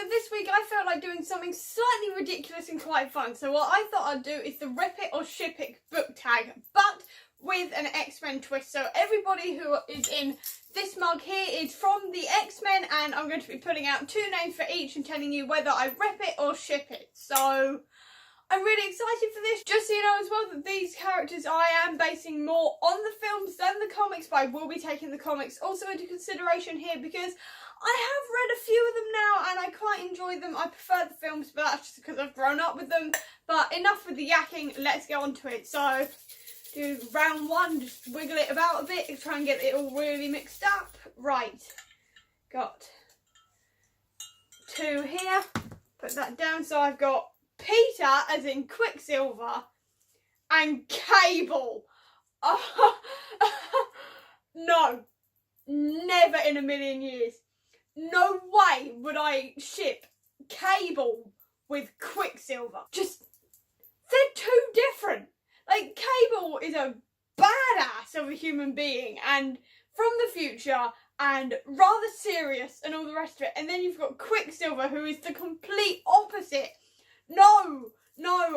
So this week I felt like doing something slightly ridiculous and quite fun. So what I thought I'd do is the Rip It or Ship It book tag, but with an X-Men twist. So everybody who is in this mug here is from the X-Men, and I'm going to be putting out 2 names for each and telling you whether I rip it or ship it. So I'm really excited for this. Just so you know as well that these characters I am basing more on the films than the comics, but I will be taking the comics also into consideration here because I have read a few of them now and I quite enjoy them. I prefer the films, but that's just because I've grown up with them. But enough with the yakking, let's get on to it. So do round 1, just wiggle it about a bit, try and get it all really mixed up. Right, got 2 here, put that down. So I've got Peter, as in Quicksilver, and Cable. Oh, no, never in a million years. No way would I ship Cable with Quicksilver. Just, they're too different. Like, Cable is a badass of a human being and from the future and rather serious and all the rest of it. And then you've got Quicksilver, who is the complete opposite. No,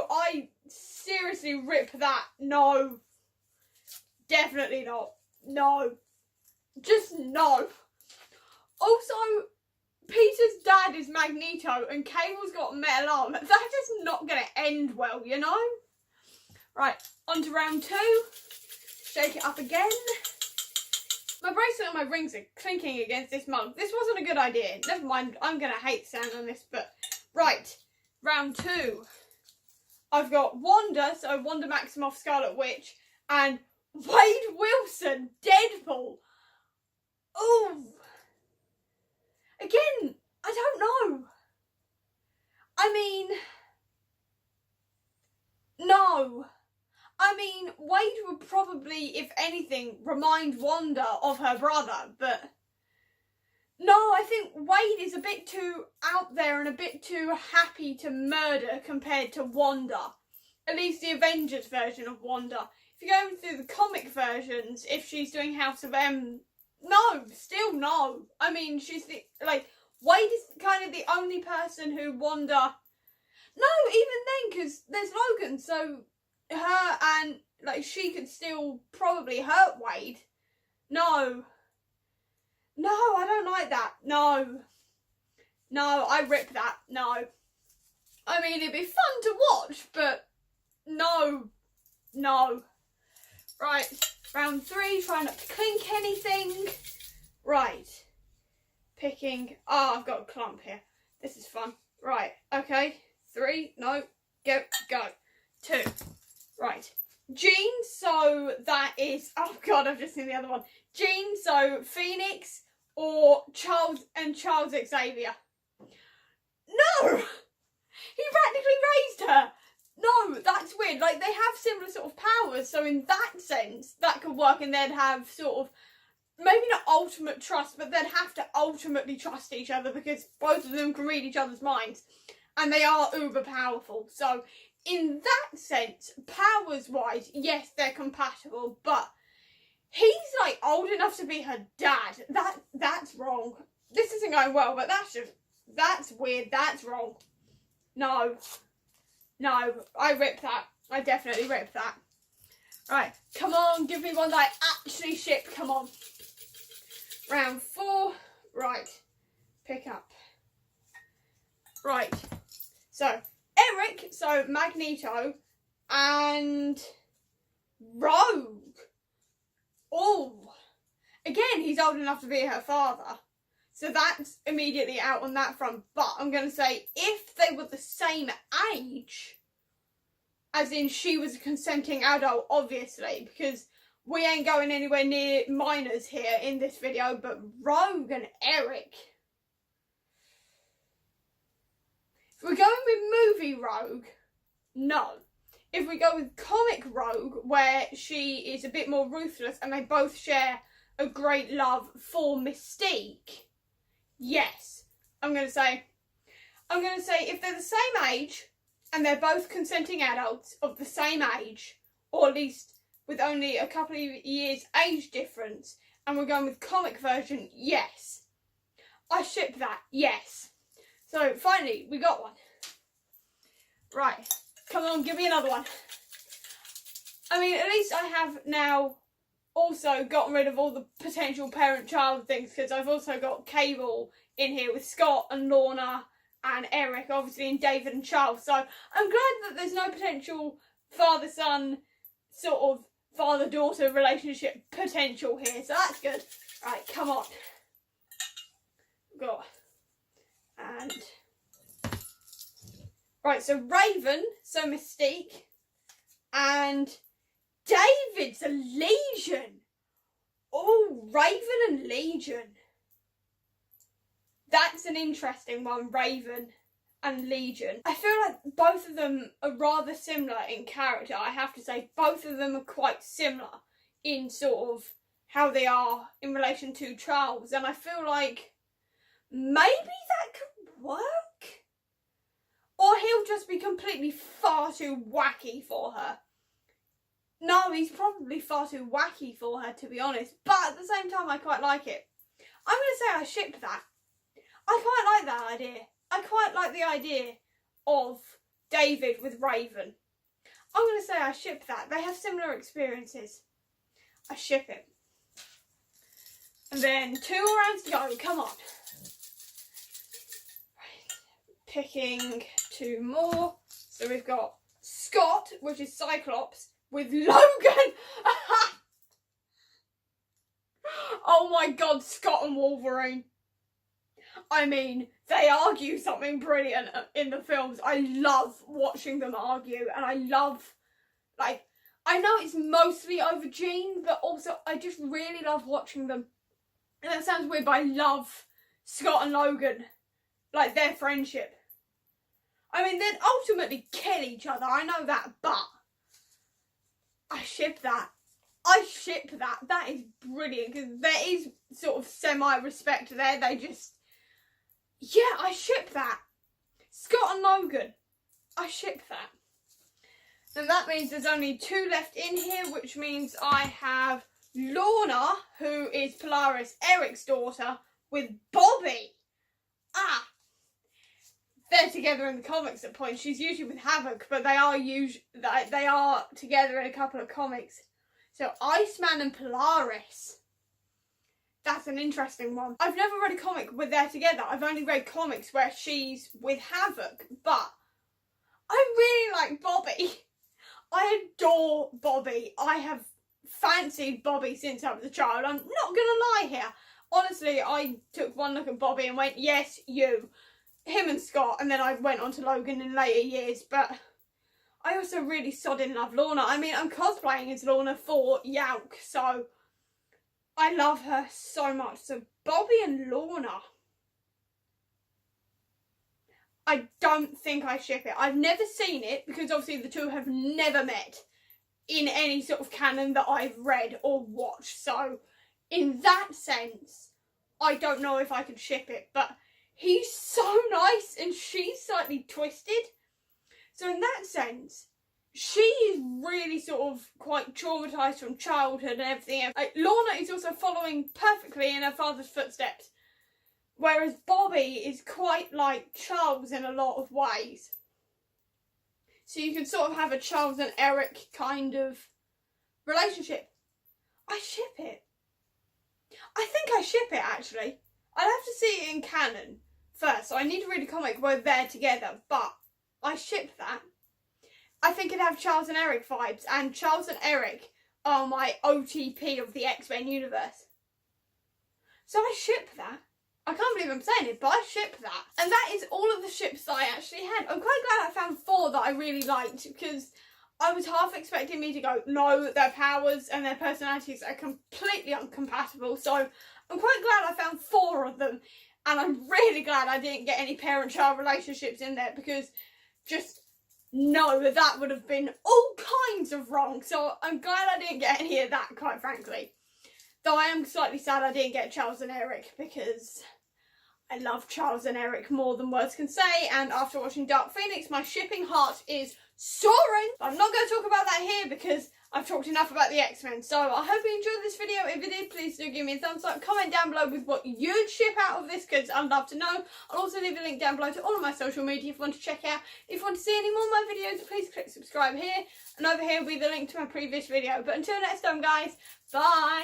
I seriously rip that. No, definitely not. No, just no. Also, Peter's dad is Magneto and Cable's got a metal arm. That's just not going to end well, you know? Right, on to round 2. Shake it up again. My bracelet and my rings are clinking against this mug. This wasn't a good idea. Never mind, I'm going to hate sound on this, but right. Round 2. I've got Wanda, so Wanda Maximoff, Scarlet Witch, and Wade Wilson, Deadpool. Ooh. Again, I don't know. I mean, no. I mean, Wade would probably, if anything, remind Wanda of her brother, but no, I think Wade is a bit too out there and a bit too happy to murder compared to Wanda. At least the Avengers version of Wanda. If you're going through the comic versions, if she's doing House of M, no, still no. I mean, she's the, like, Wade is kind of the only person who Wanda, no, even then, because there's Logan, so her and, like, she could still probably hurt Wade. No, I don't like that. No, I rip that. No. I mean, it'd be fun to watch, but no. Right, round 3, try not to clink anything. Right, picking, oh, I've got a clump here. This is fun. Right, okay, 3, no, go. 2, right. Jean, so that is, oh God, I've just seen the other one. Jean, so Phoenix or Charles Xavier. No! He practically raised her. No, that's weird. Like, they have similar sort of powers, so in that sense, that could work, and they'd have sort of, maybe not ultimate trust, but they'd have to ultimately trust each other because both of them can read each other's minds, and they are uber powerful. So, in that sense, powers-wise, yes, they're compatible, but he's, like, old enough to be her dad. That's wrong. This isn't going well, but that's weird. That's wrong. No, I rip that. I definitely rip that. Right, come on, give me one that I actually ship. Come on. Round 4. Right, pick up. Right, so Eric, so Magneto, and Rogue. Oh, again, he's old enough to be her father. So that's immediately out on that front. But I'm going to say, if they were the same age, as in she was a consenting adult, obviously, because we ain't going anywhere near minors here in this video, but Rogue and Eric. If we're going with movie Rogue, no. If we go with comic Rogue, where she is a bit more ruthless and they both share a great love for Mystique, yes. I'm going to say if they're the same age and they're both consenting adults of the same age, or at least with only a couple of years age difference, and we're going with comic version, yes. I ship that, yes. So finally, we got one. Right, come on, give me another one. I mean, at least I have now also gotten rid of all the potential parent-child things, because I've also got Cable in here with Scott and Lorna and Eric, obviously, and David and Charles. So I'm glad that there's no potential father-son sort of father-daughter relationship potential here. So that's good. Right, come on. Go. And right, so Raven, so Mystique, and David's a Legion. Oh, Raven and Legion. That's an interesting one, Raven and Legion. I feel like both of them are rather similar in character. I have to say, both of them are quite similar in sort of how they are in relation to Charles. And I feel like maybe that could work. Or he'll just be completely far too wacky for her. No, he's probably far too wacky for her, to be honest. But at the same time, I quite like it. I'm going to say I ship that. I quite like that idea. I quite like the idea of David with Raven. I'm going to say I ship that. They have similar experiences. I ship it. And then 2 rounds to go. Come on. Right. Picking 2 more. So we've got Scott, which is Cyclops, with Logan. Oh my god, Scott and Wolverine. I mean, they argue something brilliant in the films. I love watching them argue, and I love, like, I know it's mostly over Jean, but also I just really love watching them. And that sounds weird, but I love Scott and Logan, like, their friendship. I mean, they'd ultimately kill each other, I know that, but I ship that. I ship that. That is brilliant, because there is sort of semi-respect there. They just... Yeah, I ship that. Scott and Logan. I ship that. And that means there's only 2 left in here, which means I have Lorna, who is Polaris, Eric's daughter, with Bobby. Ah! They're together in the comics at points. She's usually with Havoc, but they are together in a couple of comics. So Iceman and Polaris. That's an interesting one. I've never read a comic where they're together. I've only read comics where she's with Havoc, but I really like Bobby. I adore Bobby. I have fancied Bobby since I was a child. I'm not gonna lie here. Honestly, I took one look at Bobby and went, yes, you. Him and Scott, and then I went on to Logan in later years, but I also really sodding love Lorna. I mean, I'm cosplaying as Lorna for Yauk, so I love her so much. So Bobby and Lorna. I don't think I ship it. I've never seen it, because obviously the 2 have never met in any sort of canon that I've read or watched. So in that sense, I don't know if I could ship it, but he's so nice and she's slightly twisted. So in that sense, she is really sort of quite traumatised from childhood and everything. Like, Lorna is also following perfectly in her father's footsteps, whereas Bobby is quite like Charles in a lot of ways. So you can sort of have a Charles and Eric kind of relationship. I ship it. I think I ship it, actually. I'd have to see it in canon first, so I need to read a comic where they're together, but I ship that. I think it'd have Charles and Eric vibes, and Charles and Eric are my OTP of the X-Men universe. So I ship that. I can't believe I'm saying it, but I ship that. And that is all of the ships that I actually had. I'm quite glad I found 4 that I really liked, because I was half expecting me to go, no, their powers and their personalities are completely incompatible, so I'm quite glad I found 4 of them, and I'm really glad I didn't get any parent-child relationships in there, because just no, that would have been all kinds of wrong. So I'm glad I didn't get any of that, quite frankly. Though I am slightly sad I didn't get Charles and Eric, because I love Charles and Eric more than words can say, and after watching Dark Phoenix, my shipping heart is soaring. But I'm not going to talk about that here because I've talked enough about the X-Men. So I hope you enjoyed this video. If you did, please do give me a thumbs up. Comment down below with what you'd ship out of this because I'd love to know. I'll also leave a link down below to all of my social media if you want to check out. If you want to see any more of my videos, please click subscribe here. And over here will be the link to my previous video. But until next time, guys, bye.